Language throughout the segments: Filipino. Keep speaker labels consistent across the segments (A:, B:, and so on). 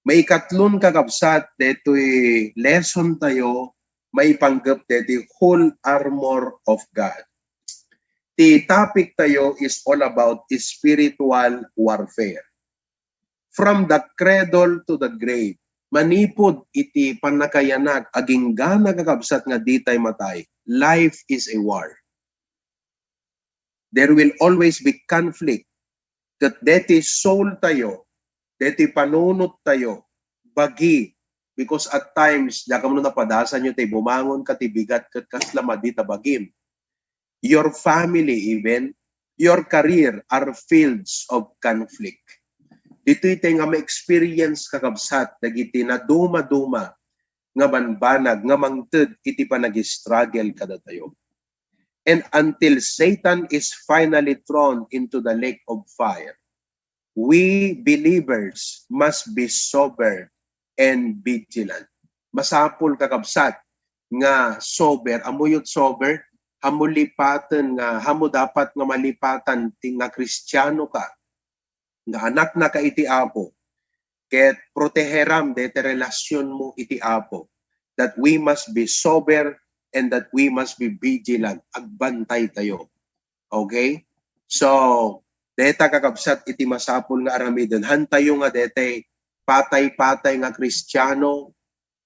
A: May ikatlon kakabsat, deto'y lesson tayo, may panggap deto'y whole armor of God. The topic tayo is all about spiritual warfare. From the cradle to the grave, manipod iti panakayanag, aging gana kakabsat nga ditay matay. Life is a war. There will always be conflict. That deti soul tayo, deti panunot tayo, bagi, because at times, dakam no napadasan nyo tayo, bumangon ka, tibigat kat kaslama dita bagim. Your family even, your career are fields of conflict. Dito'y tayo nga ma-experience kakabsat, dagiti na duma-duma, nga banbanag, nga mangted, iti pa nag-struggle kada tayo. And until Satan is finally thrown into the lake of fire, we believers must be sober and vigilant. Masapul kakabsat nga sober, amuyot sober, hamulipatan nga, hamo dapat nga malipatan ting nga Kristiyano ka, nga anak na ka iti Apo, ket proteheram dete relasyon mo iti Apo, that we must be sober and that we must be vigilant. Agbantay tayo. Okay? So, deta kakabsat iti masapul nga aramidon. Hantayo nga dete patay-patay nga Kristiyano,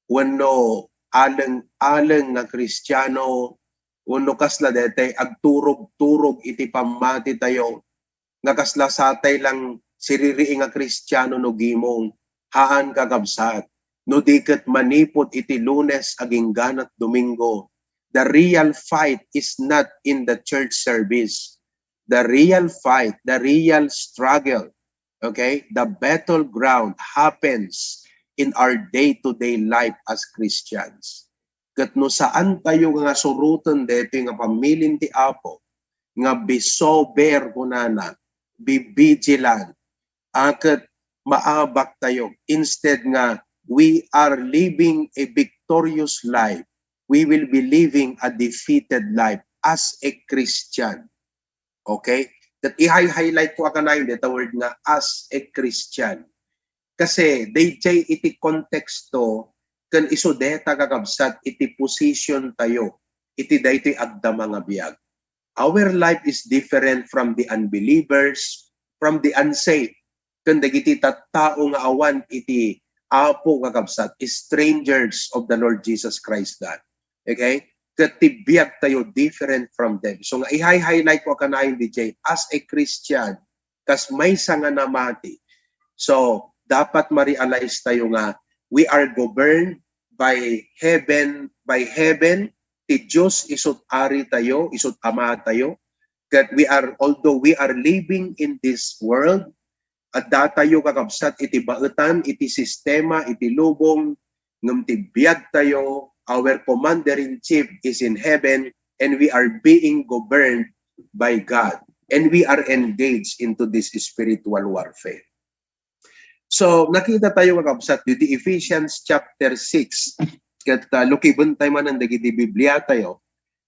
A: wano aleng nga Kristiyano, wano kasla dete agturog-turog iti pamati tayo, nga kasla satay lang siriri nga Kristiyano no gimong haan kakabsat. No diket manipot iti Lunes aging ganat Domingo. The real fight is not in the church service. The real fight, the real struggle, okay? The battleground happens in our day-to-day life as Christians. Kat no saan tayo nga surutan dito nga pamilin ti Apo, nga be sober kunana, be vigilant, akat maabak tayo. Instead nga, we are living a victorious life. We will be living a defeated life as a Christian. Okay? That i-highlight ko akanayon dito word nga as a Christian. Kasi dayjay iti konteksto kan iso deta kakabsat iti position tayo. Iti daytoy agda mga biyag. Our life is different from the unbelievers, from the unsaved. Kan dagiti tattao nga awan iti Apo kakabsat, strangers of the Lord Jesus Christ God. Okay? Katibiyag tayo different from them. So nga i-highlight ko kanayon DJ as a Christian, kas may nga namati. So dapat ma-realize tayo nga we are governed by heaven, ti Diyos isot ari tayo, isot ama tayo. That we are, although we are living in this world, at datayo kakabsat iti baetan, iti sistema, iti lubong, ngem ti biag tayo, our commander-in-chief is in heaven, and we are being governed by God. And we are engaged into this spiritual warfare. So, nakita tayo kakabsat dito Ephesians chapter 6. Kat lukibon tayo man ang dagiti Biblia tayo.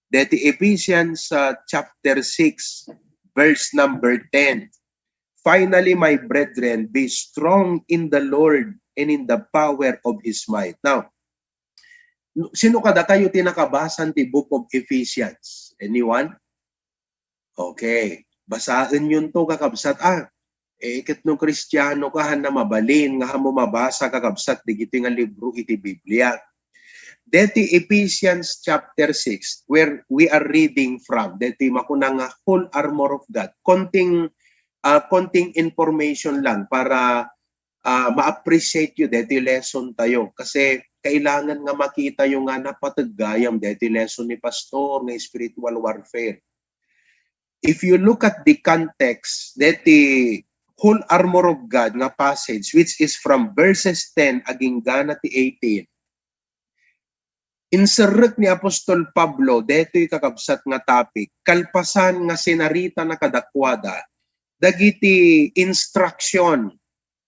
A: Dito Ephesians chapter 6, verse number 10. Finally, my brethren, be strong in the Lord and in the power of His might. Now, sino kada kayo tinakabasan ti Book of Ephesians? Anyone? Okay. Basahin yun to kakabsat. Ket no Kristiyano ka na mabalin, nga mo mabasa kakabsat, digiti nga libro iti Biblia. Deti Ephesians chapter 6, where we are reading from, deti makunang whole armor of God. Konting information lang para ma-appreciate yun deti lesson tayo. Kasi kailangan nga makita yung nga napatagayam deti lesson ni Pastor ng spiritual warfare. If you look at the context, deti whole armor of God nga passage, which is from verses 10 aging gana ti 18, insert ni Apostol Pablo, deto'y kakabsat nga topic, kalpasan nga sinarita na kadakwada, dagiti instruction,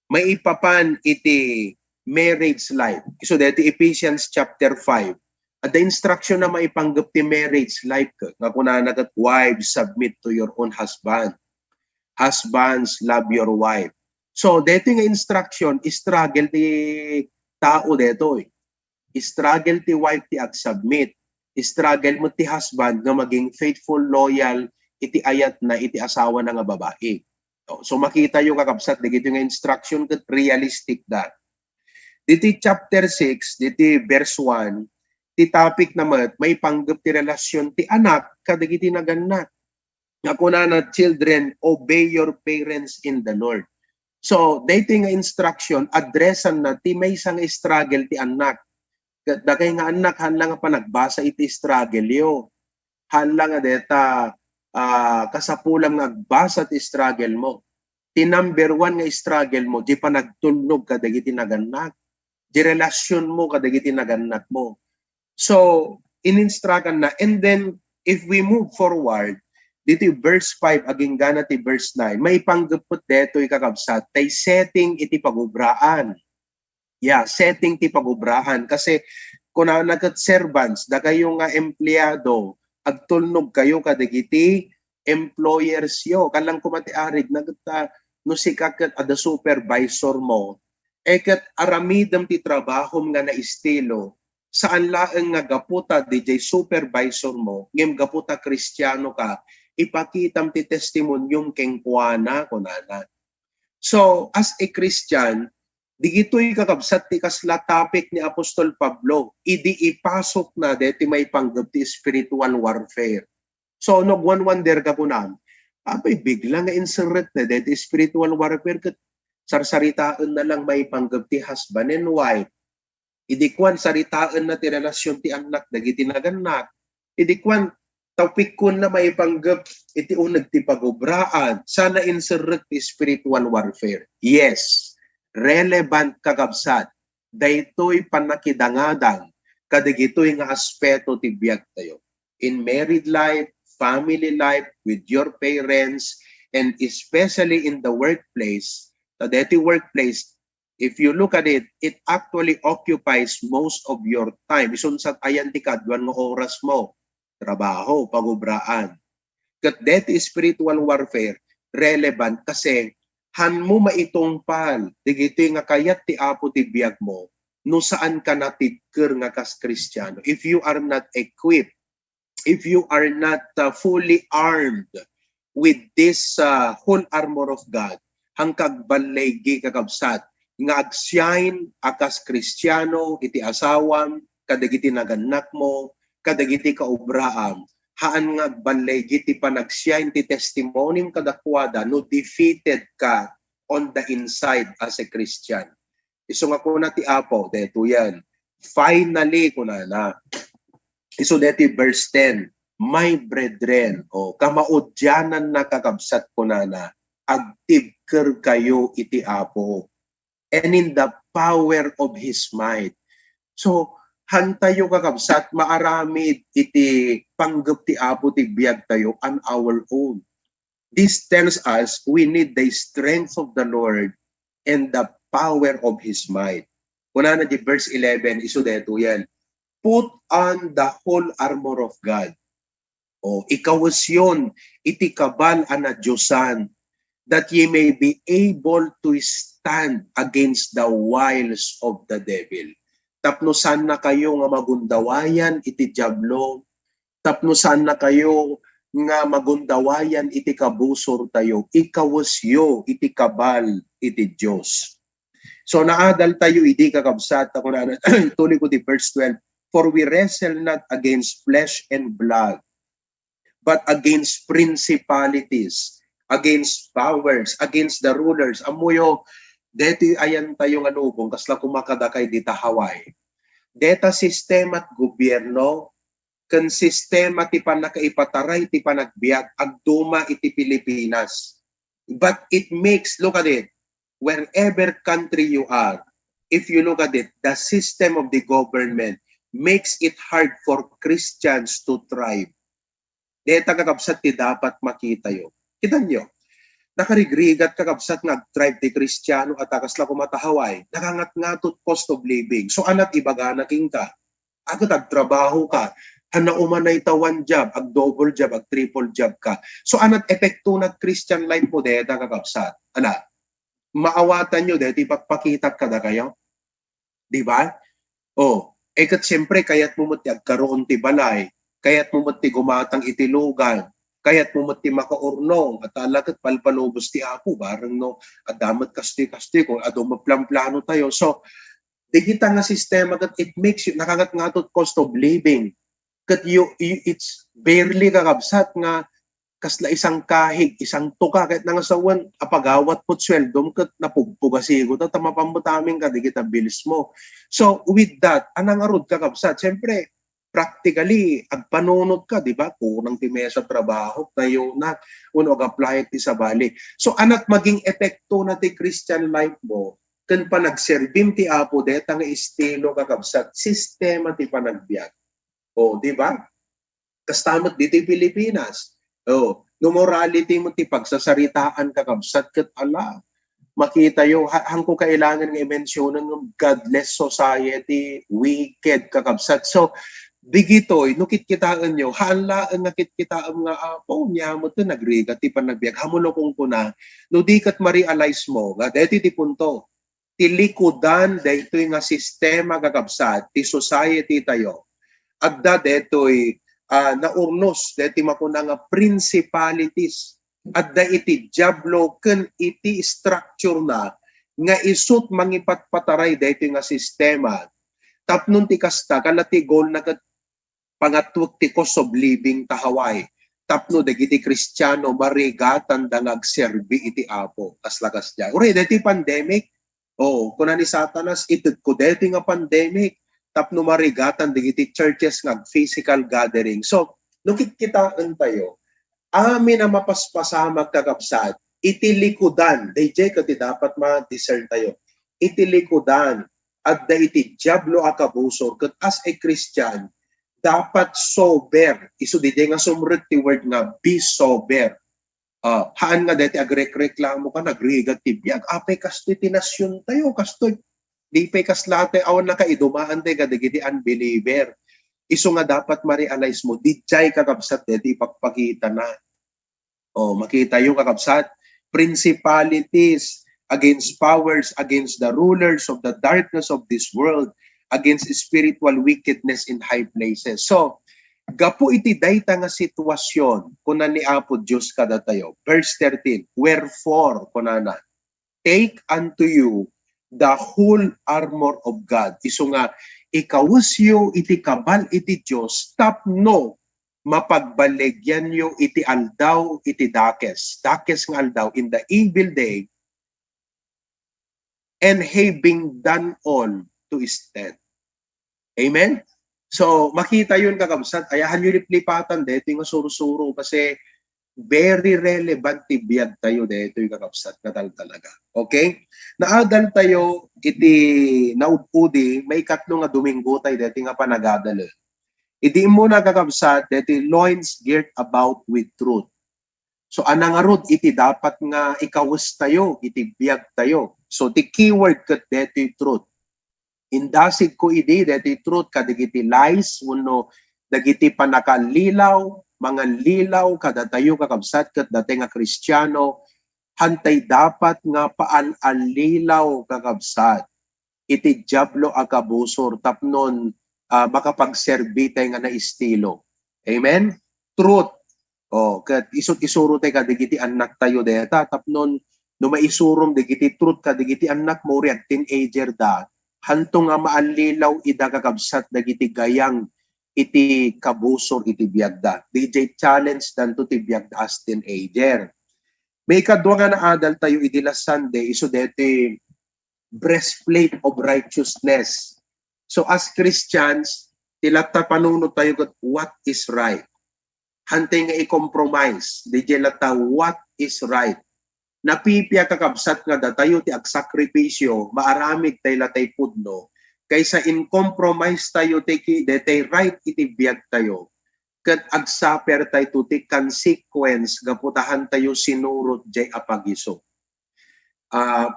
A: may ipapan iti marriage life. So, deti Ephesians chapter 5, at the instruction na maipanggap ti marriage life, nga kunanagat, wives, submit to your own husband. Husbands, love your wife. So, dito nga instruction, struggle ti tao dito eh. Struggle ti wife ti ag-submit. Struggle mo ti husband nga maging faithful, loyal, iti ayat na iti asawa na nga babae. So makita yung kakabsat, dito nga instruction kat realistic da. Dito chapter 6, dito verse 1, ti topic naman, may panggap ti relasyon ti anak, kadagiti naganak. Nga na children, obey your parents in the Lord. So, dito nga instruction, addressan na ti may isang struggle ti anak. Dagay nga anak, hanlang nga pa nagbasa iti struggle yo. Hanlang nga deta kasapulang nagbasa ti struggle mo. Ti number 1 nga struggle mo, di pa nagtulnog kadagiti naganak. Di relasyon mo kadagiti naganak mo. So, in-instructan na. And then, if we move forward, dito verse 5, aging gana ti verse 9, may panggapot dito ikakabsat, tay setting iti pagubraan. Yeah, setting ti pagubraan. Kasi kung nagat servants, da kayo nga empleyado, agtulnog kayo kadagiti employers yo. Kalang kumatiarig, nagta no si kakat ada supervisor mo, kat aramidam ti trabaho nga na estilo, saan laeng nga gaputa DJ supervisor mo, ngem gaputa Kristiyano ka, ipakitam ti testimonyong kengkuana kunana. So, as a Christian, digito'y kakabsat ti kasla topic ni Apostol Pablo, idi ipasok na deti may panggap ti spiritual warfare. So, nagwan-wonder ka po na, abay, bigla nga insert na deti spiritual warfare, kat sarsaritaan na lang may panggap ti husband and wife. Idi kwan, saritaan na ti relasyon ti anak, dagiti naganak. Idi kwan, topic ko na may panggap, iti unag ti pagubraan, sana insert ti spiritual warfare. Yes, relevant kakabsat, daytoy panakidangadang, kadagitoy nga aspeto ti biag tayo. In married life, family life, with your parents, and especially in the workplace, deti workplace, if you look at it, it actually occupies most of your time. Isunsat ayan ti kadwan nga oras mo, trabaho, pagubraan. Kat deti spiritual warfare, relevant kasi han mo maitungpal, digito nga kayat ti apo ti biag mo, no saan ka natidker nga kas Kristiyano. If you are not equipped, if you are not fully armed with this whole armor of God, hangkag balaygi kakabsat, nga agsyайн akas Kristiyano, iti asawam, kadagiti naganak mo, kadagiti kaubraam, haan nga balaygi ti panagsyайн ti testimony kadakwada no defeated ka on the inside as a Christian. Iso nga ko na ti apo, deto yan. Finally, kunana. Iso deti verse 10, my brethren, kamaudyanan na kakabsat kunana, agtibker kayo iti apo, and in the power of his might. So, hantayo kakabsat, maaramid iti panggap ti apo ti biag tayo on our own. This tells us we need the strength of the Lord and the power of his might. Kuna na di verse 11, iso deto yan. Put on the whole armor of God. Ikawas yun, iti kabal ana Diyosan, that ye may be able to stand against the wiles of the devil. Tapnosan na kayo nga magundawayan iti diablo. Tapnosan na kayo nga magundawayan iti kabusor tayo. Ikawasyo iti kabal iti Diyos. So naadal tayo idi kakabsat. Ako na tuloy ko di verse 12. For we wrestle not against flesh and blood, but against principalities, against powers, against the rulers. Amuyo, deti ayan tayo nga nubong, kasla kumakadakay dita Hawaii. Deta sistema at gobyerno, kan sistema ti panakaipataray, ti panagbiag, agduma iti Pilipinas. But it makes, look at it, wherever country you are, if you look at it, the system of the government makes it hard for Christians to thrive. Deta kakabsat ti dapat makita yo. Kita nyo, nakarigrigat kakabsat nag-thrive ti Kristiyano at akasla kumatahaway, nakangat-ngatot cost of living. So anat ibaganaking ka, agad agtrabaho ka, hana umanay ta one job, ag double job, ag triple job ka. So anat epekto na Christian life mo deta kakabsat. Ana, maawatan nyo, dahil ipagpakita ka na kayo. Di ba? Kat siyempre, kaya't mo mati agkaroon ti balay, kaya't mo mati gumatang itilugan, kaya't mo mati makaurnong, at alagat palpalubos ti Apo, barang no, adamat kasti-kasti, kung ado maplan-plano tayo. So, di kita nga sistema that it makes you, nakagat-ngatot cost of living. Kat it's barely kakabsat nga, kasla isang kahig, isang tuka, kahit nangasawan, apagawat po't sweldom, kat napugpugasigo, tamapambutaming ka, di kita bilis mo. So, with that, anang arod kakabsat, siyempre, practically, agpanunod ka, di ba? Kunang ti mesa trabaho, tayo na, uno ag-apply ti sa bali. So, anak maging epekto na ti Christian life mo, kan panagserbim ti Apo, deta nga estilo kakabsat, sistema ti panagbiag. Di ba? Kastamot dito Pilipinas. No morality mo ti pagsasaritaan kakabsat ket ala. Makita yo hangko kailangan nga i-mensyonan ng godless society, wicked kakabsat. So digitoy no kitkitaan nyo hala nga kitkitaan nga Apo nya mo to nagriga ti panagbiag hamuno kung kuna no di kat ma-realize mo nga deti ti punto ti likudan daytoy nga sistema kakabsat ti society tayo adda detoy naurnos deti makuna nga principalities adda iti diablo ken iti structure na nga isut mangipatpataray detoy nga sistema tapnon ti kasta kalati goal na kat pangatwag ti cost of living ta Hawaii tapno dagiti Kristiyano marigatan da nagserbi iti Apo kaslakas dia uri deti pandemic kuna ni Satanas ited ko deti nga pandemic tapno marigatan digiti churches nga physical gathering. So, nung kitaan tayo, amin ang mapaspasamag kakabsat, itilikudan, DJ kati dapat ma-discern tayo, itilikudan, at da iti diablo akabusor, kat as a Christian, dapat sober. Iso di nga sumrek ti word nga, be sober. Haan nga dati agrek-reklamo ka, nagrigat ti biyag, apay kasto tinasyon tayo, kasto di pay kaslate awan na kaidumaan te kadigiti unbeliever. Iso nga dapat ma-realize mo, di jay kakabsat deti ipagpakita na. Makita yung kakabsat, principalities against powers, against the rulers of the darkness of this world, against spiritual wickedness in high places. So, gapo iti dayta nga sitwasyon kunan ni Apo Dios kada tayo. Verse 13, wherefore kunana, take unto you the whole armor of God. Iso nga, ikawusyo iti kabal iti Diyos, tapno mapagbaligyan yo iti aldaw iti dakes. Dakes nga aldaw in the evil day, and having done all to stand. Amen? So, makita yun kakabsat, ayahan nyo liplipatan dito yung suro-suro kasi very relevant ti biyag tayo dito yung kakabsat katal talaga. Okay? Naadal tayo iti naupudi, may katlo nga Domingo tayo dito nga panagadalo. Iti mo na kakabsat dito loins girt about with truth. So anang arod iti dapat nga ikawas tayo, iti biyag tayo. So ti keyword kat dito truth. Indasig ko idi dito truth kadigiti lies, uno dagiti panakalilaw, mga lilaw kada tayo kakabsat kat dati nga Kristiyano hantay dapat nga paan-alilaw kakabsat iti diablo akabusor tapnon makapagserbi tayo nga na estilo. Amen? Truth. Kat isut-isuro tayo kadigiti anak tayo deta tapnon no maisurom digiti truth kadigiti anak mo rin teenager da hantong nga maalilaw ida kakabsat dagiti gayang iti kabusor iti biagda. DJ challenge dan to ti biagda as teenager. May kadwa nga na adal tayo iti last Sunday, iso deti breastplate of righteousness. So as Christians, tilata panunod tayo kat what is right. Hantay nga i-compromise. DJ lata what is right. Napipya kakabsat nga datayo ti agsakripisyo, maaramig tayo latay pudno, kaysa in compromise tayo teki detay right iti biag tayo ket agsaper tayo ti consequence gaputahan tayo sinurot jay apagiso.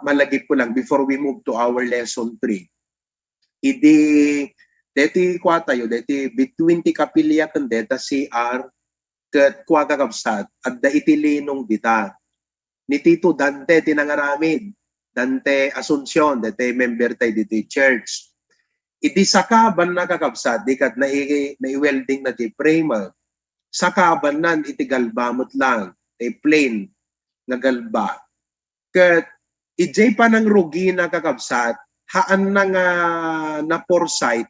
A: Malagip ko lang before we move to our lesson 3. Idi deti kwa tayo deti between ti kapilya ken deta CR ket kwa kakabsat adda iti linong dita ni Tito Dante tinangaramid dante Asuncion, dete member tayo dito church. Iti sakaban na kakabsat, di kat na-welding na ti primer. Sakaban nan iti galbamot lang, plain na galba. Kat ijay pa ng rugi na kakabsat, haan na nga na foresight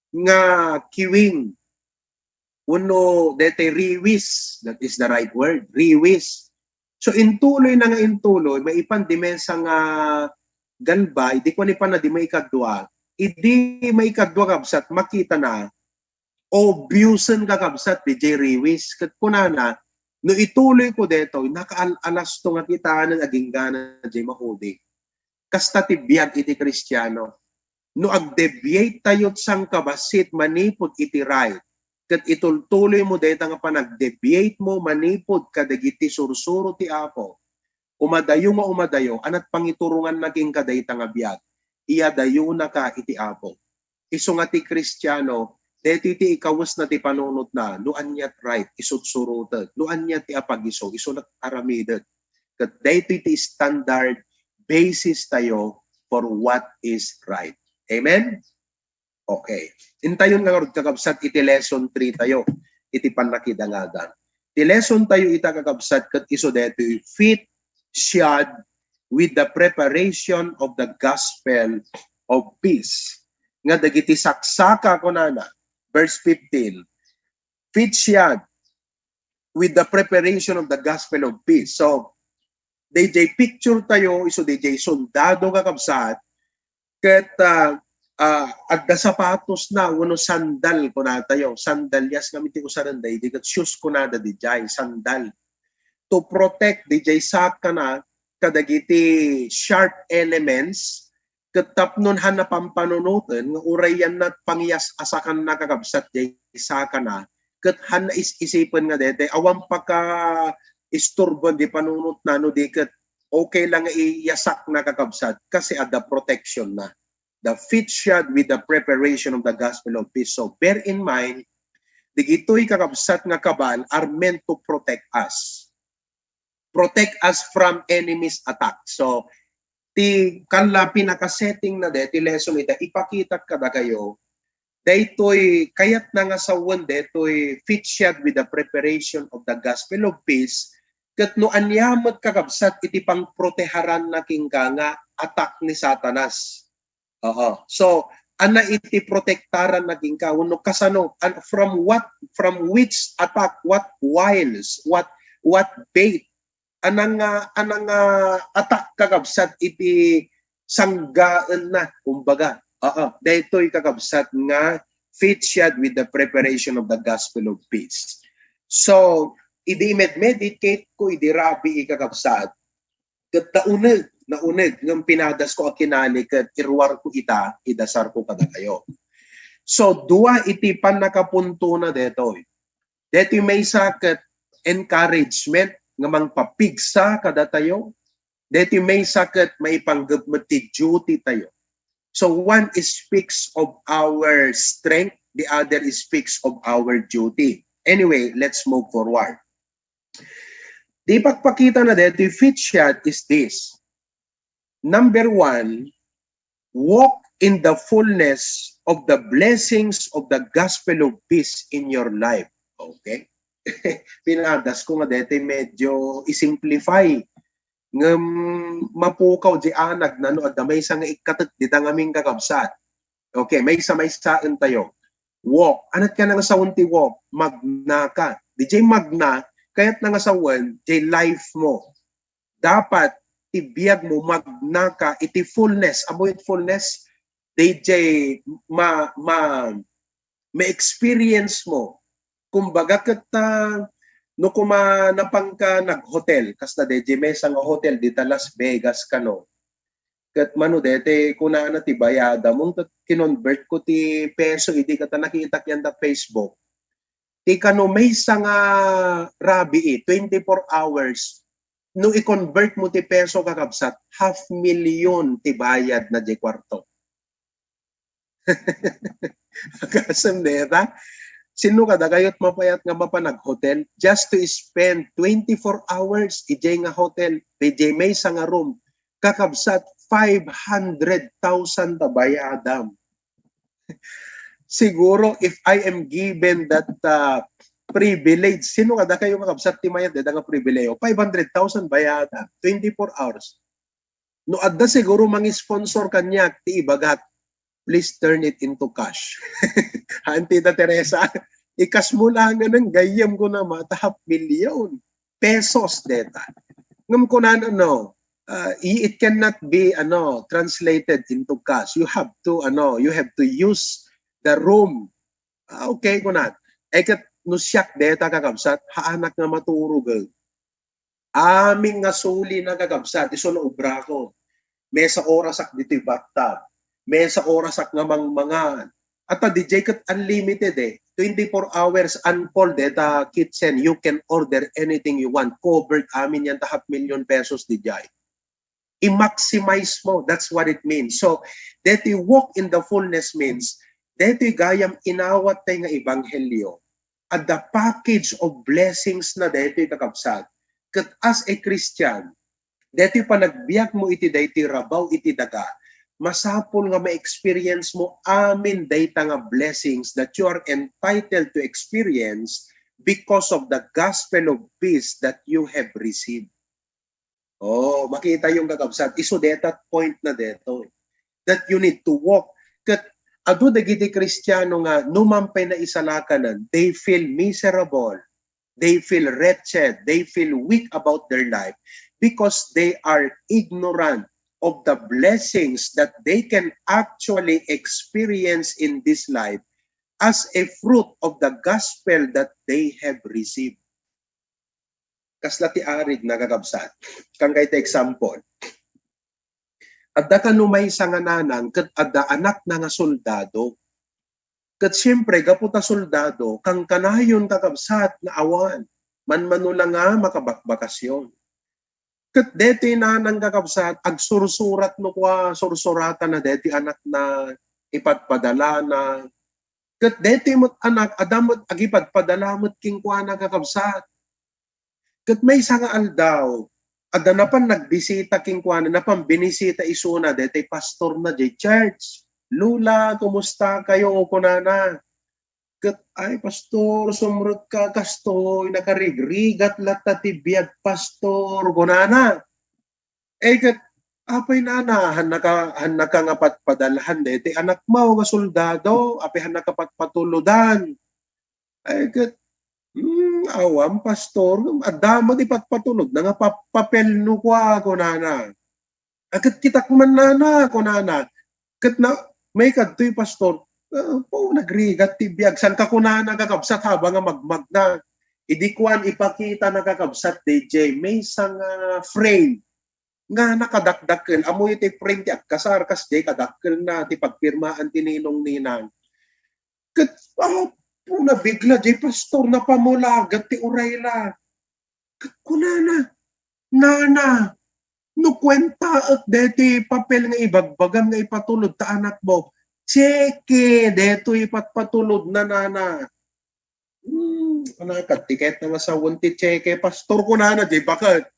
A: nga kiwing. Uno, dete riwis, that is the right word, riwis. So intuloy na nga intuloy, may ipandimensa nga galba, hindi ko ni pa na di may ikadwa, hindi may ikadwa kabsat, makita na, obusan ka kabsat, DJ riwis, kat kunana, no ituloy ko dito, nakaalas to nga kita ng aging gana na di mahudi. Kasta tibiyag iti Kristiyano, no agdeviate tayo sang kabasit, manipod iti right, kat itultuloy mo dito nga panag-deviate mo, manipod kadagiti sursuro ti Apo. Umadayo mo umadayo, anat pangiturungan naging kadayta nga biyag. Iyadayo na ka iti Apo. Iso nga ti Kristiyano, dito iti ikawas na ti panunot na, luan niya right, isutsurutan, luan niya ti apagiso, isulat aramidat. Kat dito iti standard basis tayo for what is right. Amen? Okay. Intayon nga ron kakabsat iti lesson 3 tayo. Iti panakidangadan. Iti lesson tayo ita kakabsat kat iso deto fit shod with the preparation of the gospel of peace. Nga dagiti saksaka kunana. Verse 15. Fit shod with the preparation of the gospel of peace. So, DJ picture tayo, iso DJ sundado kakabsat kat agda sapatos na uno sandal ko na tayo sandalyas kami ti usaranday di kat shoes ko na da DJ sandal to protect DJ saka na kadagiti sharp elements kat tapnon han na pampanunutan nga urayan na pangyas asakan na kakabsat DJ saka na kat han na isipan nga dete awang paka isturbon di panunot na no di kat okay lang iyasak na kakabsat kasi ada protection na. The fit shod with the preparation of the gospel of peace. So bear in mind, digito'y kakabsat nga kabal are meant to protect us. Protect us from enemy's attack. So, ti kanla pinaka-setting na de, ti lesson ita, ipakita kada kayo, daytoy kayat na nga sa one, daytoy fit shod with the preparation of the gospel of peace, kat no anyamot kakabsat, iti pang proteharan na kingka nga attack ni Satanas. So, ana iti protektaran naging ka no kasano from which attack, what wiles, what bait anang attack kakabsat iti sanggaan na kumbaga. Daytoy kakabsat nga fit shod with the preparation of the gospel of peace. So, idi meditate ko idi rabi kakabsat ket nauneg ng pinadas ko ang kinali ket irwar ko idasar ko kada kayo. So dua iti pan nakapunto na detoy. Detoy may saket encouragement nga mangpapigsa kada tayo. Detoy may saket maipanggapmet ti duty tayo. So one speaks of our strength, the other speaks of our duty. Anyway, let's move forward. Di pagpakita na detoy fit shod is this. Number 1, walk in the fullness of the blessings of the gospel of peace in your life. Okay? Pinadas ko nga dito medyo isimplify. Ng mapukaw di anag na no, may isang ikatat dita ng aming kakabsat. Okay, may saan tayo. Walk. Anat ka na nga sa unti walk? Magna ka. DJ magna, kaya't na nga sa one, di life mo. Dapat ibiyag mo magna ka iti fullness. Amo iti fullness, DJ ma-experience mo. Kumbaga kata no kuma napang ka nag-hotel, kasta DJ may isang hotel dita Las Vegas kano. Kat mano dete kuna na ti bayada mong kinonvert ko ti peso idi kata nakita kyan da Facebook. Ti kano may isang rabi 24 hours no i-convert mo ti peso kakabsat, 500,000 ti bayad na di kwarto. Kasam neta, sino kada kayot mapayat nga mapanag-hotel just to spend 24 hours ijay nga hotel, ijay may nga room. kakabsat 500,000 tabayadam. Siguro if I am given that privilege, sino kada kayo kakabsat ti mayad nga pribileo? 500,000 bayada, 24 hours. No adda siguro mangi-sponsor kanya ti ibagat, please turn it into cash. Tita Teresa, ikas mo lang ng gayam ko na matahap milyon pesos deta. Ngam ko na it cannot be translated into cash. You have to use the room. Okay ko na. Ekat no siyak deta kakabsat, haanak nga maturog. Aming nga suli na kakabsat, iso na ubra ko. May sa orasak dito bathtub. May sa orasak nga mga at DJ kat unlimited 24 hours uncalled data kitchen. You can order anything you want. Covered amin yan tahap milyon pesos DJ. I-maximize mo. That's what it means. So, that you walk in the fullness means that you gayam inawat tayo nga ebanghelyo at the package of blessings na that you kakabsat. Kat as a Christian, that you panagbiyak mo iti dayti rabaw iti daga, masapol nga ma-experience mo amin data nga blessings that you are entitled to experience because of the gospel of peace that you have received. Oh, makita yung kakabsat. Iso that point na deto. That you need to walk. Kat ado dagiti Kristiyano nga numampay na isalakanan, they feel miserable, they feel wretched, they feel weak about their life because they are ignorant of the blessings that they can actually experience in this life as a fruit of the gospel that they have received. Kasla ti arid nagagabsat. Kang kahit example. Adda ka numay sa ngananan, kat adda anak na nga soldado. Kat siyempre, gaputa soldado, kang kanayon kakabsat na awan. Man-manula nga makabakbakasyon. Kat deti na nang kakabsat, ag sursurat no kwa sursurata na deti anak na ipatpadala na. Kat deti mo't anak, adamot agipatpadala mo't king kwa na kakabsat. Kat may isang aldaw, ada na pan nagbisita king kwa na napan binisita isuna deti pastor na di church. Lula, kumusta kayo o kunana? Kat ay pastor, sumrot ka kastoy, nakarigrigat lata tibiyag pastor, kunana. Kat apay nana, han naka ngapat padalhan deti anak mo nga soldado, apay han nakapat patuludan. Kat awam pastor, adama di patpatulog na nga papel no kwa kunana. Kat kitak man nana kunana. Kat na may kadtoy pastor, nagrigat tibiyag san ka kunana kakabsat habang nga magmag na. Idikwan ipakita na kakabsat DJ, may isang frame nga nakadakdakel. Amoy iti frame ti kasar kas di kadakkel na ti pagpirmaan tininong ninang. Kat na bigla di pastor na pamulagat ti urayla. Kat kunana, nana, no kwenta at deti papel nga ibagbagam nga ipatulod ta anak mo. Cheke, deto ipatpatulod na nana. Anak, tiket na sa ti cheke, pastor ko nana, di bakit?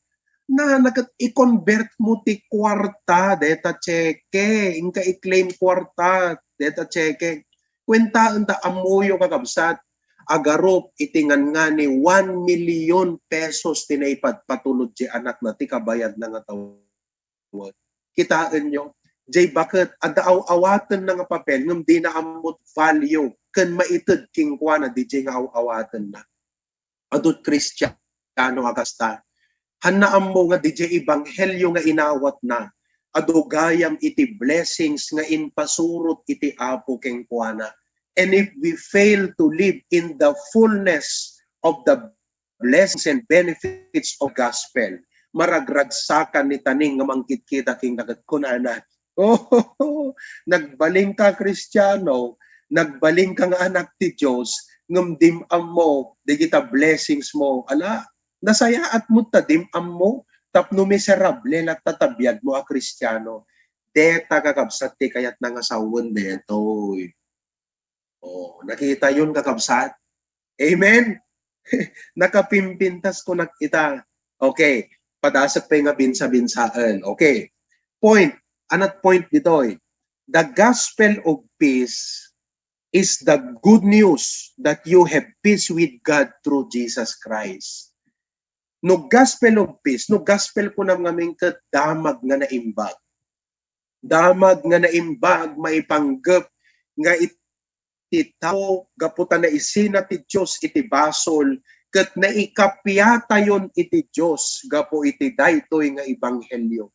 A: Nana, kat i-convert mo ti kwarta, deta cheke. Inka i-claim kwarta, deta cheke. Kwentaan ta amuyo kakabsat, agarop itingan nga ni 1 million pesos tinaypad patulod di anak na ti kabayad na nga tawad. Kitaan nyo, jay bakit adaaw-awatan na nga papel ngam di na amot value ken maited king kwa na di jay nga awatan na. Adot Kristiyano agasta. Hanaam mo nga di jay ebanghelyo nga inawat na. Adugayam iti blessings nga inpasurot iti apo keng kuana. And if we fail to live in the fullness of the blessings and benefits of gospel, maragragsakan ni taning nga mangkitkita king nagatkunana. Oh, nagbaling ka Kristiyano, nagbaling ka nga anak ti Diyos, ngam dimam mo, di kita blessings mo. Ala, nasayaat mo ta dimam mo, tapno miserable na tatabiyag mo a Kristiyano. Deta kakabsat ti kayat nga sawon deto. Oh, nakita yun kakabsat? Amen? Nakapimpintas ko nakita. Okay, padasat pa nga binsa-binsaan. Okay, anat point dito the gospel of peace is the good news that you have peace with God through Jesus Christ. No gospel of peace, no gospel ko na ngaming kat damag nga naimbag. Damag nga naimbag, maipanggap nga iti tao, gaputan na isina ti Diyos iti basol, kat naikapyata yon iti Diyos, gapo iti daytoy nga ebanghelyo.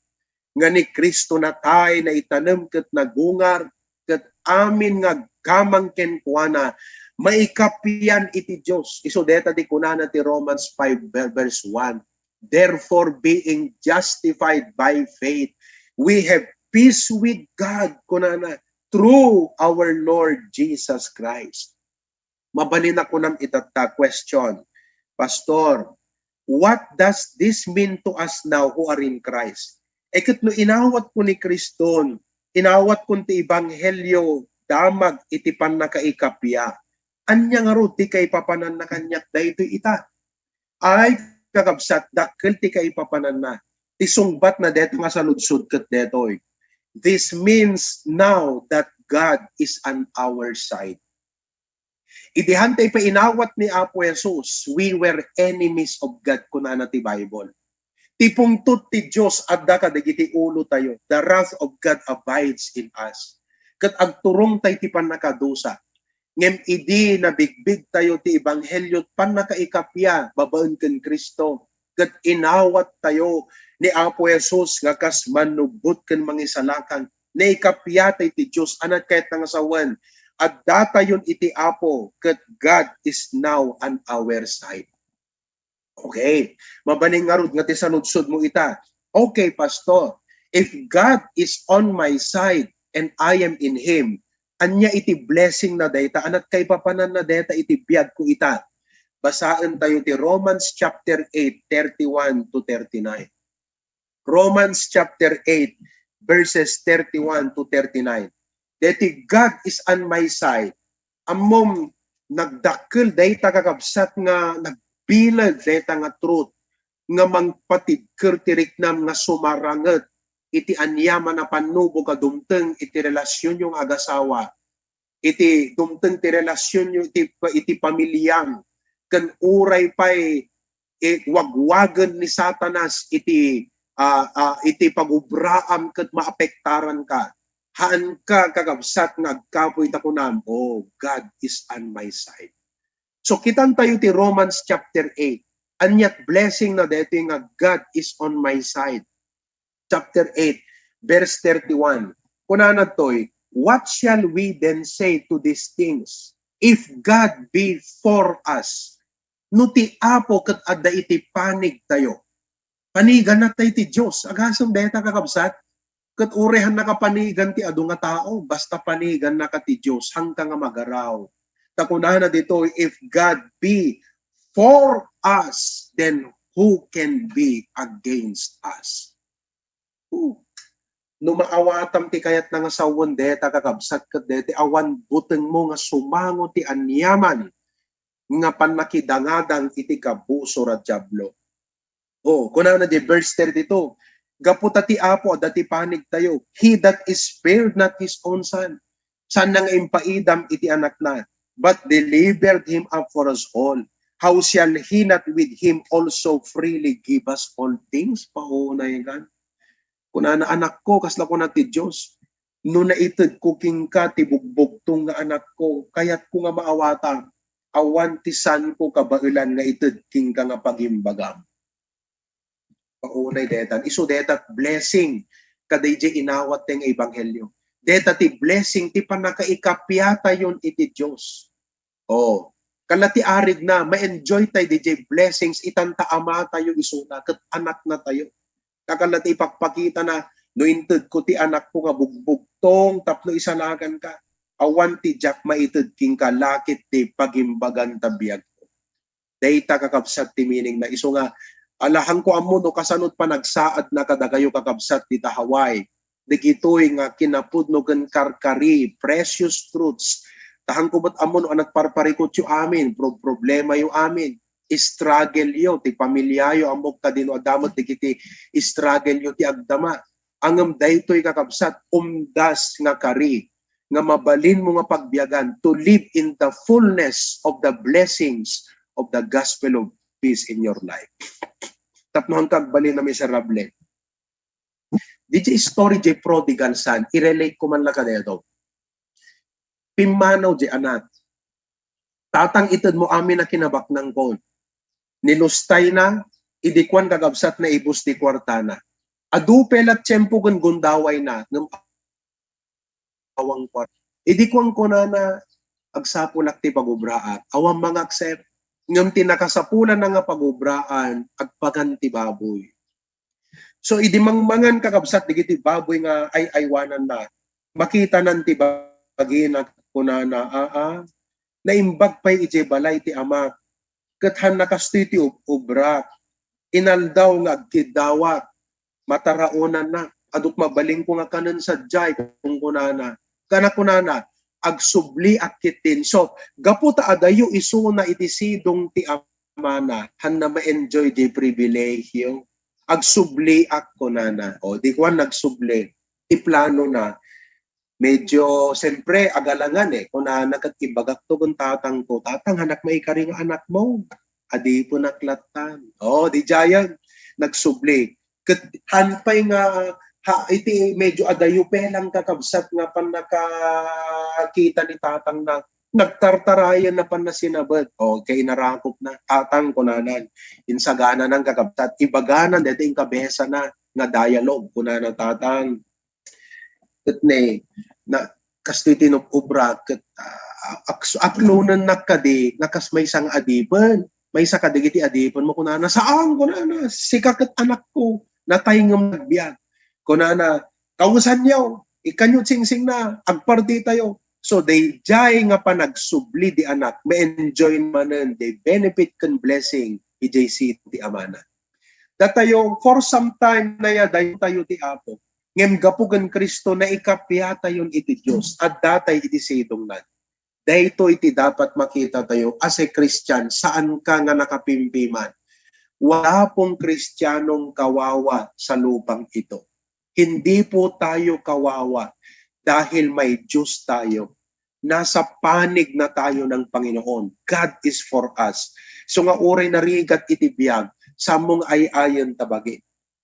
A: Nga ni Kristo na tay na itanam kat nagungar, kat amin nga gamang kenkwana, maikapyan iti Diyos. Iso deta di kunana ti Romans 5 verse 1. Therefore being justified by faith, we have peace with God kunana through our Lord Jesus Christ. Mabalin ako ng itata question. Pastor, what does this mean to us now who are in Christ? Ekit no inawat ko ni Kriston, inawat ko ti ebanghelyo, damag iti pan nakaikapya. Anya nga ro ti kay papanan na kanyak dayto ita. Ay kakabsat dakkel ti kay papanan na. Isungbat na deto nga sa ludsud ket detoy. This means now that God is on our side. Idihantay pa inawat ni Apo Jesus, we were enemies of God kunana ti Bible. Tipong tut ti Diyos adda kadagiti ulo tayo. The wrath of God abides in us. Kat agturong tayo ti panakadusa. Ngem idi na bigbig tayo ti ebanghelyo pan nakaikapya babaen ken Kristo. Kat inawat tayo ni Apo Jesus nga kas manubot ken mangisalakan. Naikapya tayo ti Diyos anat kahit nangasawan. At data yun iti Apo kat God is now on our side. Okay, mabaning ngarud nga ti sanudsod mo ita. Okay, Pastor, if God is on my side and I am in Him, anya iti blessing na data, anat kay papanan na data iti biyag ko ita. Basaan tayo ti Romans chapter 8, 31 to 39. Romans chapter 8, verses 31 to 39. Deti God is on my side. Amom nagdakkel data kakabsat nga nagbilag data nga truth nga mangpatidker ti riknam nga sumaranget iti anyaman na panubo ka dumteng iti relasyon yung agasawa. Iti dumteng ti relasyon yung iti pamilyang ken uray pay wagwagan ni Satanas iti pagubraam ket maapektaran ka. Haan ka kakabsat nga agkapoy takunam, oh, God is on my side. So kitan tayo ti Romans chapter 8. Anyat blessing na dito nga God is on my side. Chapter 8, verse 31. Kunana to'y, what shall we then say to these things? If God be for us, no ti Apo kat adda iti panig tayo. Panigan na tayo ti Diyos. Agasam deta kakabsat. Kat urehan nakapanigan ti adu nga tao, basta panigan na ka ti Diyos, hanggang nga magaraw. Takunahan na dito, if God be for us, then who can be against us? No maawatam ti kayat na nga sawon deta kakabsat kat deti awan buteng mo nga sumango ti anyaman nga panakidangadang iti kabuso ra diablo. Oh, kunahan na di verse 32. Gaputa ti Apo dati panig tayo. He that is spared not his own son. San nang impaidam iti anak na, but delivered him up for us all. How shall he not with him also freely give us all things? Paunay gan. Kuna na anak ko, kasla ko na ti Diyos. No naitid ko king ka, ti bugbugtong nga anak ko, kayat ko nga maawata, awan ti san ko kabailan nga itid king ka nga pagimbagam. Paunay detan. Iso detat blessing kaday di inawat teng ebanghelyo. Deta ti blessing ti panakaikapyata yon iti Dios. Oh, kalati arig na ma-enjoy tayo DJ blessings itanta ama tayo isuna ket anak na tayo. Kakalati ipakpakita na no inted ko ti anak ko nga bugbugtong tapno isalagan ka. Awan ti jak maited king ka lakit ti pagimbagan tabiyag ko. Data kakabsat ti meaning na iso nga alahang ko amo no kasanod pa nagsaad na kadagayo kakabsat ti Hawaii. Digitoy nga kinapudno ken karkari precious truths. Tahang ko ba't amo no anak parparikot yu amin, problema yu amin. Struggle yo ti pamilya yo amok kadino adamot ti kiti struggle yo ti agdama. Angam daytoy kakabsat umdas nga kari nga mabalin mo nga pagbiyagan to live in the fullness of the blessings of the gospel of peace in your life. Tapnohan kag balin na miserable. Di story di prodigal son, i-relate ko man lang ka dito. Pimanaw di anak. Tatang itad mo amin na kinabaknang kon. Nilustay na, idikwan kagabsat na ibus di kwartana. Adupel at tiyempo kan gundaway na, ng awang kwart. Idikwan ko na agsapulak ti pagubraan. Awang mga accept. Ngam tinakasapulan na nga pagubraan, agpaganti baboy. So idimangmangan kakabsat digiti baboy nga ay aywanan na. Makita nan ti bagina kunana naimbag pay ije balay ti ama. Kathan nakastoy ti ubrak. Inaldaw nga agkidawat. Mataraonan na. Aduk mabaling ko nga kanan sa jay kung kunana. Kana kunana agsubli akitin. So gaputa adayo isu na itisidong ti ama na han na ma-enjoy di pribilehiyo. Agsubli ako na. O, di ko nagsubli. Iplano na. Medyo, siyempre, agalangan kung nakatibagak to kung tatang ko. Tatang, anak may ikaring anak mo. Adi po naklatan. O, di jayan. Nagsubli. Hanpay nga, iti medyo adayo pelang kakabsat nga pan nakakita ni tatang na nagtartarayan na pan na sinabot. O, kay narakop na. Tatang ko nanan. Insagana ng kakabsat. Ibaganan, dito yung kabesa na nga dialogue ko na tatang. Kat na kastitinop ubra kat aklunan nakadi nakas may sang adipan. May sa kadigiti adipan mo kunana saan kunana sikakat anak ko natayngam nagbiag. Kunana kausan yaw ikanyo singsing na agparti tayo. So they jay nga pa nagsubli di anak, may enjoy manan, they benefit kan blessing ijay ti amana. Datayo for some time na ya dayon tayo ti apo. Ngem gapugan Kristo na ikapya tayon iti Dios at datay iti sidong nan. Dayto iti dapat makita tayo as a Christian saan ka nga nakapimpiman. Wala pong Kristiyanong kawawa sa lupang ito. Hindi po tayo kawawa dahil may Diyos tayo. Nasa panig na tayo ng Panginoon. God is for us. So nga uray narigat itibiyag, saan mong ay ayon tabagi.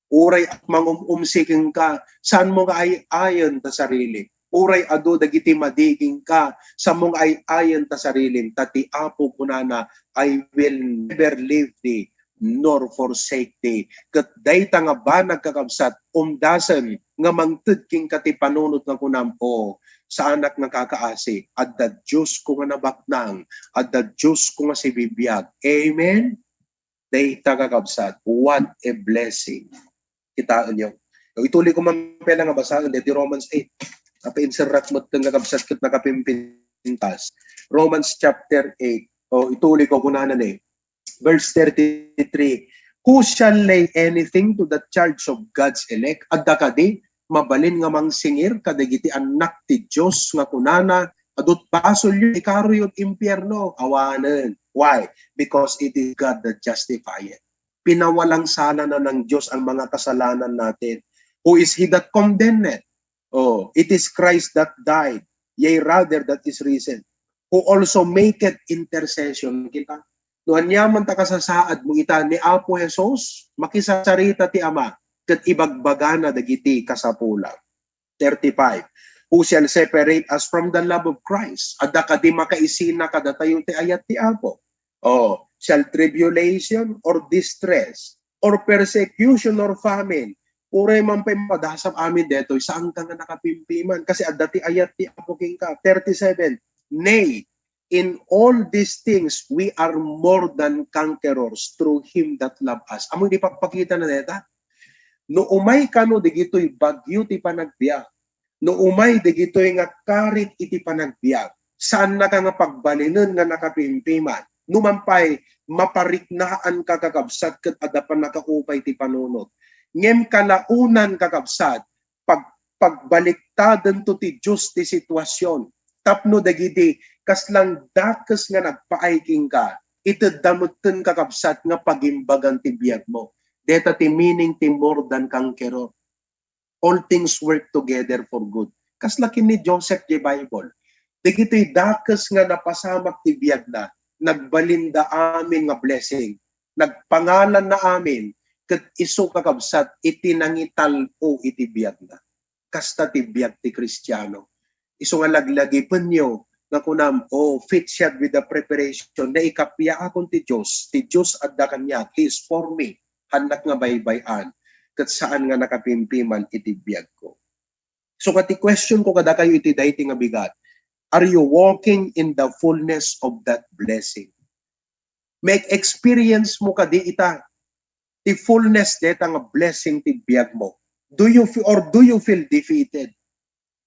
A: Uray at mangumumsiking ka, saan mong ay ayon ta sarili. Uray ado dagiti madiging ka, saan mong ay ayon ta sarili. Tati apo kunana, I will never leave thee nor forsake thee. Kat dayta nga ba nagkakabsat, umdasan nga mangtud king kati panunot nga kunampo sa anak nga kakaasi. At the Diyos ko nga nabaknang, at the Diyos ko nga si bibiyag. Amen? Dayta kakabsat. What a blessing. Kitaan nyo. Ituloy ko mampela nga basahan dito Romans 8. Napa-inserat mo itong kakabsat kat nakapimpintas. Romans chapter 8. O ituloy ko kunanan Verse 33, who shall lay anything to the charge of God's elect? Adda kadi, mabalin nga mangsingir, kadagiti anak ti Diyos nga kunana, adut pasol yun, ikaro yun impyerno, awanan. Why? Because it is God that justifieth. Pinawalang sala na ng Diyos ang mga kasalanan natin. Who is he that condemned? Oh, it is Christ that died, yea rather that is risen, who also maketh intercession. Kita? Nuhan yaman ta kasasaad mo ita ni Apo Jesus, makisasarita ti Ama, kat ibagbagana dagiti kasapula. 35. Who shall separate us from the love of Christ? Adda kadi makaisina kadatayo ti ayat ti Apo. Oh, shall tribulation or distress or persecution or famine? Uray man pa'y madasam amin deto, saan ka nga nakapimpiman? Kasi adda ti ayat ti Apo king ka. 37. Nay, in all these things, we are more than conquerors through Him that love us. Among di papakita na neta? No umay kano digito'y bagyo ti panagbiyak. No umay digito'y nga karit iti panagbiyak. Saan na ka nga pagbalinan nga nakapimpiman? Numampay, mapariknaan ka kakabsat kat adapan nakaupay ti panunod. Ngem kalaunan kakabsat, pagbaliktadan to ti Diyos ti sitwasyon. Tapno dagiti kaslang dakes nga nagpaaiking ka, ito damutin kakabsat nga pagimbagan ti biyag mo. Deta ti meaning ti more than conqueror. All things work together for good. Kasla kini Joseph J. Bible. Digito'y dakas nga napasamak ti biyag na, nagbalinda amin nga blessing, nagpangalan na amin, kat iso kakabsat, itinangital o iti biyag na. Kasta ti biyag ti Kristiyano. Iso nga laglagi penyo, nga kunam, fit siya with the preparation, na ikapya akong ti Diyos adda kanya, He is for me, hanak nga baybayan, kat saan nga nakapimpiman iti biyag ko. So kati question ko kada kayo iti dayti nga bigat, are you walking in the fullness of that blessing? Make experience mo kadi ita, the fullness deta nga blessing ti biyag mo. Do you feel defeated?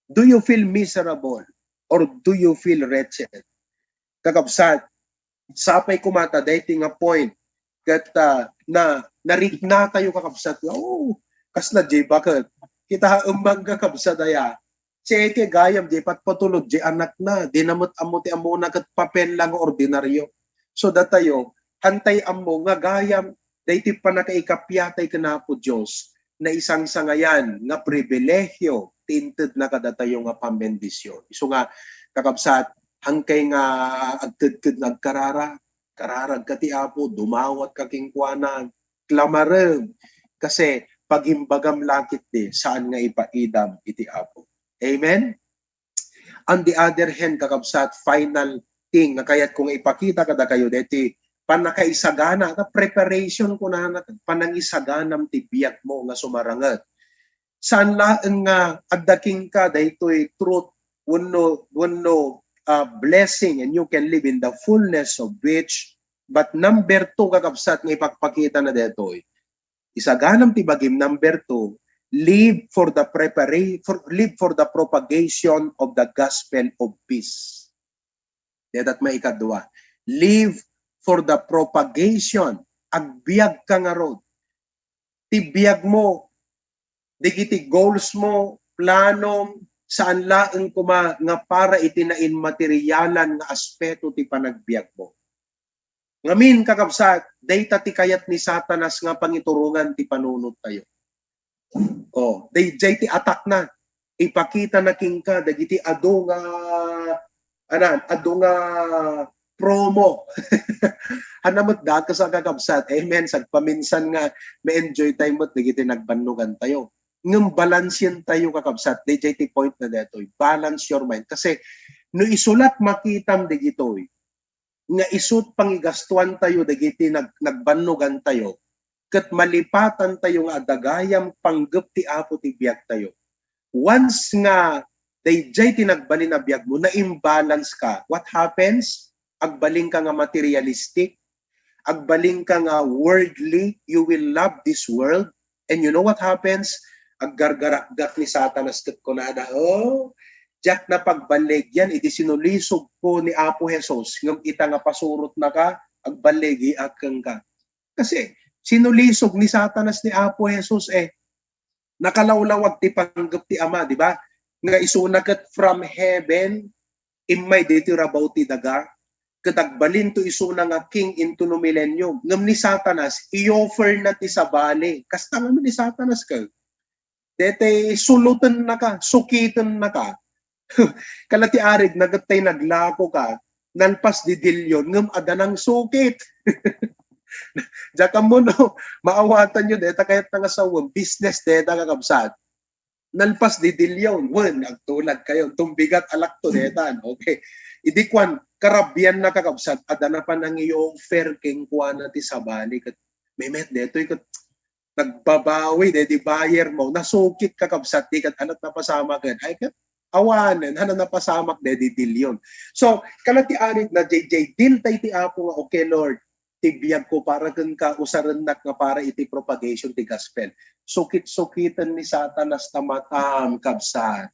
A: Do you feel miserable? Or do you feel wretched? Kakabsat, sapay kumata dayti nga point kat na narikna tayo kakabsat. Kasla jay bakit? Kita umang kakabsat aya. Cheke gayam di pat patulod di anak na dinamot amo ti amo na kat papel lang ordinaryo. So datayo hantay amo nga gayam dayti pa nakaikapyatay kanapo Dios na isang sangayan nga pribilehyo tinted na kadatayo nga pambendisyon. So nga kakabsat hangkay nga agtedked nagkarara kararag kati apo dumawat kakingkuanan klamarem kasi pagimbagam lakit di saan nga ipaidam iti apo. Amen? On the other hand, kakabsat, final thing na kaya't kung ipakita kada kayo, deti panakaisagana, na preparation ko na panangisaganam ti biyak mo nga sumarangat. Saan laan nga agdaking ka, dahito'y truth, wano blessing, and you can live in the fullness of which, but number 2, kakabsat, nga ipakpakita na deto'y, isaganam ti bagim, number 2, live for the propagation of the gospel of peace. Dapat may ikadwa. Live for the propagation. Agbiag ka nga rod. Tibiyag mo. Digiti goals mo, planom, saan laeng kuma nga para itinain materialan nga aspeto ti panagbiag mo. Ngamin kakabsat, dayta ti kayat ni Satanas nga pangiturungan ti panunod tayo. Ti attack na. Ipakita na king ka dagiti adu nga promo. Hanamot daka sa kakabsat. Amen. Sagpaminsan nga may-enjoy tayo mo't dagiti nagbanugan tayo. Ngam balansin tayo kakabsat. Ti point na detoy. Balance your mind. Kasi no isulat makitam dagitoy nga isut pangigastuan tayo dagiti nagbanugan tayo. Kat malipatan tayo nga adagayam panggap ti apo ti biag tayo. Once nga dayjay tinagbalin na biag mo, na-imbalance ka, what happens? Agbaling ka nga materialistic, agbaling ka nga worldly, you will love this world, and you know what happens? Aggargarakgat ni Satanas kat ko na Jack na pagbalig yan, iti sinulisog ko ni Apo Jesus, ngam ita nga pasurot na ka, agbaligi akang ka. Kasi, sinulisog ni Satanas ni Apo Jesus nakalawlawag ti panggap ti Ama, di ba? Nga isunagat from heaven, imay dito rabaw ti daga, katagbalin to isuna nga king into no millennium. Ngam ni Satanas, i-offer na ti sabali. Kasta nga ni Satanas ka. Dete sulutan na ka, sukitan na ka. Kalati arid, nagatay naglako ka, nalpas di dilyon, ngam adanang sukit. Diyan ka mo, no, maawatan nyo, deta kahit nangasawang business, deta kakabsat. Nalpas di dilyon, nagtulad kayo, tumbigat alak to, deta, okay. Idikwan, karabyan na kakabsat, adana pa nang i-offer king kuha na ti sabali, may met, deto, nagbabawi, di buyer mo, nasukit kakabsat, di kat anak napasama ka, ay kat, awanan, hanan napasamak, di dilyon. So, kalati arid na JJ, dil tayo ti apo nga, okay Lord, tibiyag ko para kang kausarannak nga para iti propagation ti gospel. Sukit-sukitan ni Satanas tamatam kabsat.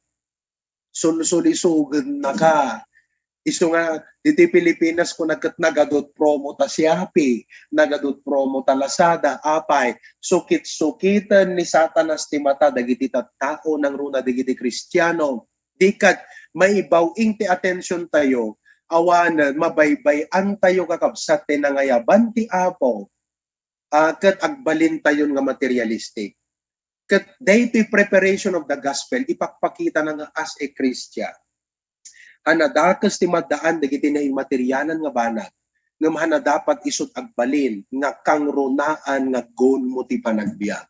A: Sulisulisugan na ka. Iso nga, diti Pilipinas ko nagadot promo ta Siapi, nagadot promo ta Lazada, apay, sukit-sukitan ni Satanas ti mata, dagiti tao ng runa, dagiti Kristiyano, dikat maibawing ti attention tayo, awanan, mabaybay-an tayo kakabsat, tinangayaban ti apo, kat agbalin tayo nga materialistic. Kat daytoy preparation of the gospel, ipakpakita na nga as a Christian. Anadakas ti maddaan, dagiti na materialan nga banat, nga mahana dapat isut agbalin, nga kang runaan nga goal mo ti panagbiag.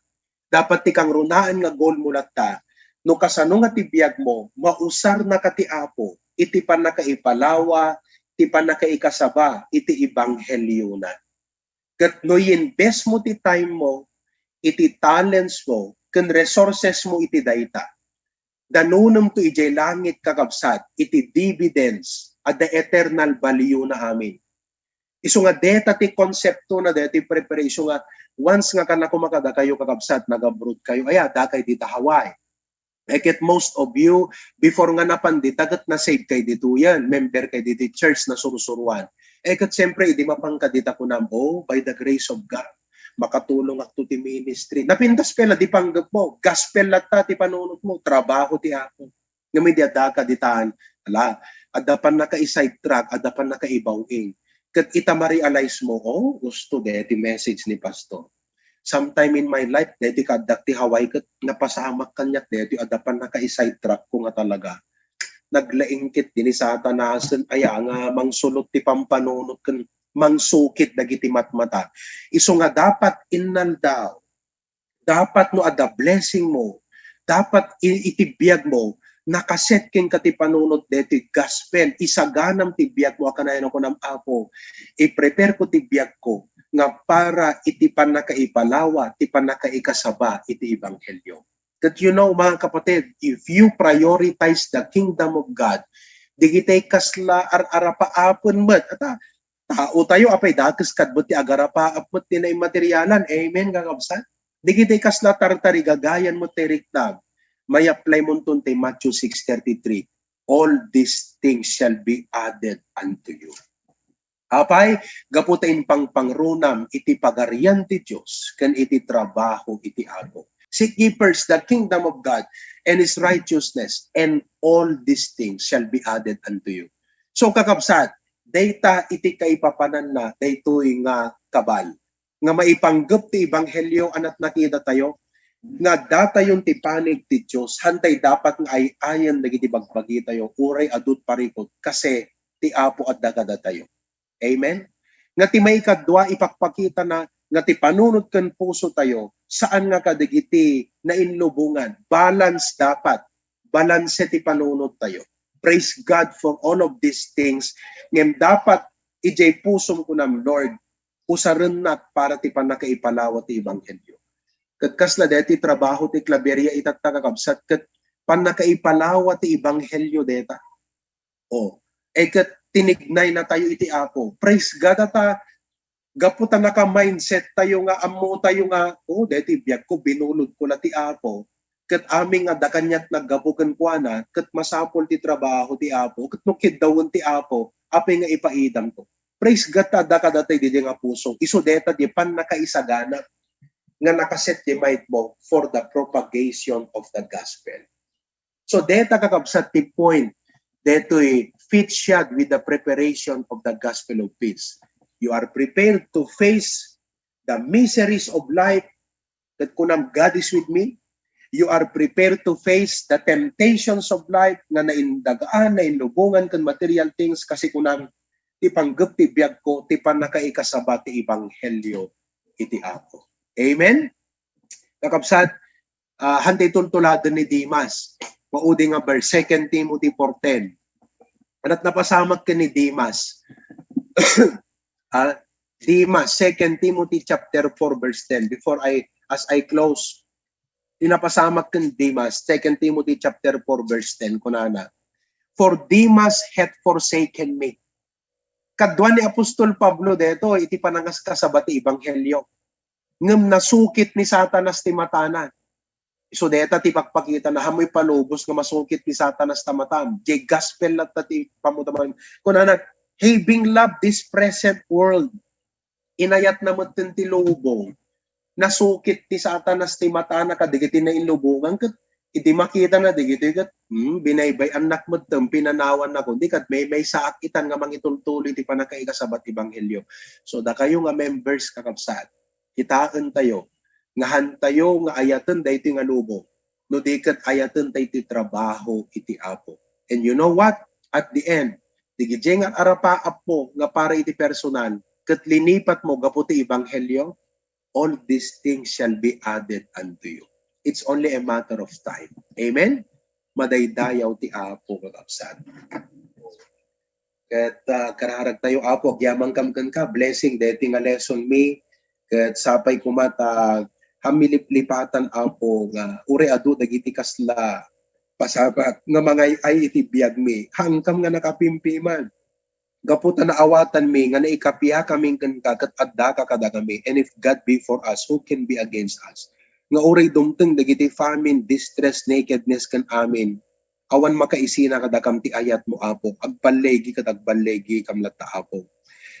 A: Dapat ti kang runaan nga goal mo latta, no kasano nga ti biag mo, mausar na ka ti Apo, iti pan nakaipalawa, iti pan nakaikasaba, iti ibanghelyo na. Kat no invest mo ti time mo, iti talents mo, ken resources mo iti dayta. Danunam to ijay langit kakabsat, iti dividends at the eternal value na amin. Isu nga deta ti konsepto na deti preparation nga once nga kana kumakada kayo kakabsat, nag-abroad kayo, aya, dakay dita Hawaii. Eket most of you, before nga napandit, agat na save kay dito yan, member kay dito church na surusuruan. Eket siyempre, hindi mapangkadita ko na, by the grace of God, makatulong ako ti ministry. Napintas pala, di panggap mo, gospel lata, ti panunot mo, trabaho ti ako. Nga may diadaka ditaan, ala, adapan na ka-side track, adapan na ka-ibawing. Kat ita ma-realize mo, gusto ti message ni pastor. Sometime in my life, deti kadak ti Hawaii kat napasamak kanyak deti adapan na ka-side track ko nga talaga. Naglaingkit din sa atanasan, aya nga mangsulot ti pampanunot kan mangsukit dagiti matmata. Isu nga dapat innaldaw. Dapat no ada blessing mo. Dapat itibiyag mo. Nakaset ken kati panunot deti gospel. Isaganam ti biyag mo akanayon ko ng Apo. I-prepare ko ti biyag ko nga para iti pan nakaipalawa, iti pan nakaikasaba, iti ebanghelyo. That you know, mga kapatid, if you prioritize the kingdom of God, digitay kasla ar-arapaapon mat. Ata, tao tayo, apay dakas kadbot ti agarapaapot ti na materialan. Amen, kakabsan? Digitay kasla tartari gagayan mo ti riktab. May apply mo itong ti Matthew 6:33. All these things shall be added unto you. Apay, gaputain pang pangrunam, iti pagarian ti Diyos, kan iti trabaho, iti Apo. Seek ye first the kingdom of God and His righteousness, and all these things shall be added unto you. So kakabsat, dayta iti kaipapanan na, daytoy nga kabal. Nga maipanggap ti ebanghelyo anat nakita tayo, nga data yung tipanig ti Diyos, hantay dapat nga ay ayan nagiti bagbagi tayo, uray adut parikot, kasi ti Apo at dagada tayo. Amen? Nga ti may kadwa ipakpakita na nga ti panunod kan puso tayo, saan nga kadigiti na inlubungan. Balance dapat. Balance ti panunod tayo. Praise God for all of these things. Ngem dapat ijay puso ko nam Lord, usaran nat para ti panakaipalawa ti ebanghelyo. Kat kasla deti trabaho ti klaberya itat takakabsat kat panakaipalawa ti ebanghelyo deta. Kat tinignay na tayo iti Apo. Praise God ata gaputan na ka mindset tayo nga amo tayo nga deti biag ko binulod ko na ti Apo. Ket aming nga dakanyat naggabukan ko na ket masapol ti trabaho ti Apo. Ket no kidawon ti Apo apay nga ipaidam ko. Praise God ta dakadatay di nga puso. Isu deta di pan nakaisagana nga nakaset di might mo for the propagation of the gospel. So deta kakabsat ti point deto'y fit shod with the preparation of the gospel of peace. You are prepared to face the miseries of life that kunam God is with me. You are prepared to face the temptations of life na naindagaan, nainlubungan kan material things kasi kunam ti panggap ti biag ko, ti panakaikasaba ti ebanghelyo iti Apo. Amen? Kakabsat, hantay tultuladan ni Dimas. Maudi nga verse 2 Timothy 4:10. At napasamak ka ni Dimas. Dimas, 2 Timothy chapter 4 verse 10. As I close, tinapasamak ka ni Dimas, 2 Timothy chapter 4 verse 10, kunana. For Dimas hath forsaken me. Kadwa ni Apostol Pablo deto, iti panangas ka sa bati ebanghelyo. Ngem nasukit ni Satanas ti matana. So deta ti pagpakita na hamoy palubos nga masungkit ni Satanas tamatam. Di gospel na ti pamutaman. Kunana, having loved this present world, inayat na mo ti lubong, nasukit ti Satanas ti matana kadigiti na inlubungan kat iti makita na digiti kat binaybay anak mo tem pinanawan na kundi kat may saakitan nga mangitultuloy ti panakaigasabat ebanghelyo. So da kayo nga members kakabsat, kitaan tayo nga hantayo nga ayatan dayti nga lubo. No di kat ayatan dayti trabaho iti Apo. And you know what? At the end, digijeng at arapaap mo nga para iti personal, kat linipat mo gaputi ibanghelyo, all these things shall be added unto you. It's only a matter of time. Amen? Madaydayaw ti Apo kakabsat. Kat kararag tayo Apo, gyamang kamkan ka, blessing, deti nga lesson me, kat sapay kumata, hamilip-lipatan Apo, nga ure adu dagiti kasla, pasabat, nga mga ay iti biyag me, hangkam nga nakapimpi man. Gaputa na awatan mi, nga naikapiya kaming kanka, kat adda ka kada kami, and if God be for us, who can be against us? Nga uray dumteng dagiti famine, distress, nakedness kan amin, awan makaisina kada kam ti ayat mo Apo, agbalegi kat agbalegi kam latta Apo.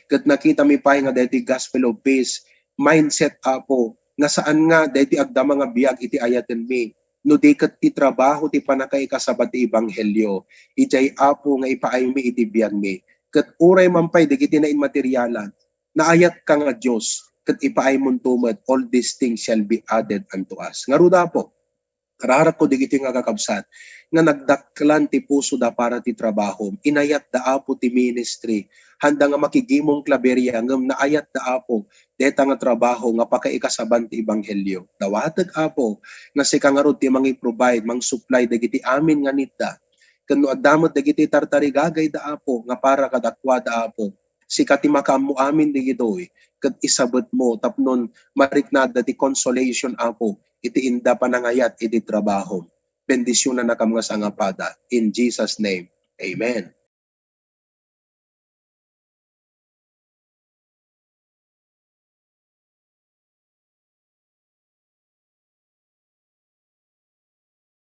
A: Kat nakita mi pa nga deti gospel of peace, mindset Apo, nga saan nga deti agdama nga biyag iti ayaten mi, no di kat ti trabaho ti panakay kasabat ti ebanghelyo, ijay Apo nga ipaay mi iti biyag mi. Kat uray mampay dagiti na inmaterialan, naayat ka nga Diyos, kat ipaay mong tumad, all these things shall be added unto us. Ngaruda po, kararap ko digiti nga kakabsat, nga nagdaklan ti puso da para ti trabaho, inayat da Apo ti ministry, handa nga makigimong klaberya, ngam naayat da Apo, deta nga trabaho, nga pakaikasaban ti ebanghelyo. Dawatag Apo, nga si kangarod ti mangi provide, mang supply, dagiti amin nga nita, kano adamot dagiti tartarigagay da Apo, nga para kadakwa da Apo, si katimakaam mo amin digitoy, kat isabot mo, tapnon mariknada ti consolation Apo, iti inda panangayat iti trabaho. Bendisyon na nakamngas ang apada. In Jesus' name, Amen.